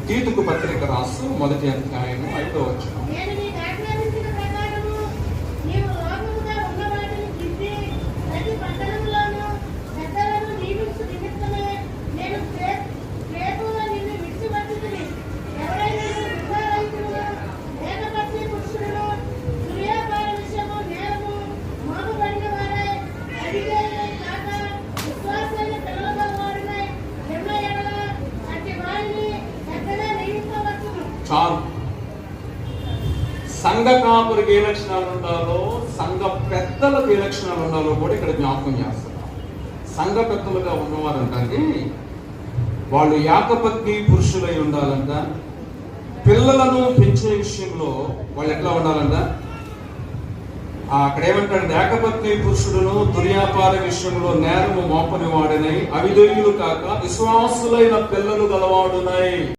తీతుకు పత్రిక రాసు 1వ అధ్యాయము 5వ వచనం. నేను నీకు ఆజ్ఞాపించిన ప్రకారము నీవు లోకముగా ఉన్న వాటిని తిప్పి ప్రతి పట్టణంలోనూ పెద్దలను నియమించు నిమిత్తమే నేను క్రేతులో నిన్ను విడిచిపెట్టుదుని. ఎవరైనా వృద్ధారైతును, ఏకపత్ని పురుషుడును, దుర్వ్యాపార విషయము నేరము మోపబడిన వారై, అవిధేయులై కాక విశ్వాసమైన పిల్లలుగా వారినై ఉన్న యెడల అట్టి వారిని పెద్దగా నియమించవచ్చును. చాలు. సంఘ కాపురికి ఏ లక్షణాలు ఉండాలో, సంఘ పెద్దలకు ఏ లక్షణాలు ఉండాలో కూడా ఇక్కడ జ్ఞాపకం చేస్తున్నారు. సంఘ పెద్దలుగా ఉన్నవారు అంటే వాళ్ళు ఏకపత్ని పురుషులై ఉండాలంట. పిల్లలను పెంచే విషయంలో వాళ్ళు ఎట్లా ఉండాలంట? అక్కడ ఏమంటాడు? ఏకపత్ని పురుషుడును దుర్వ్యాపార విషయంలో నేరము మోపని వాడనై, అవిధేయులు కాక విశ్వాసులైన పిల్లలు గలవాడునై.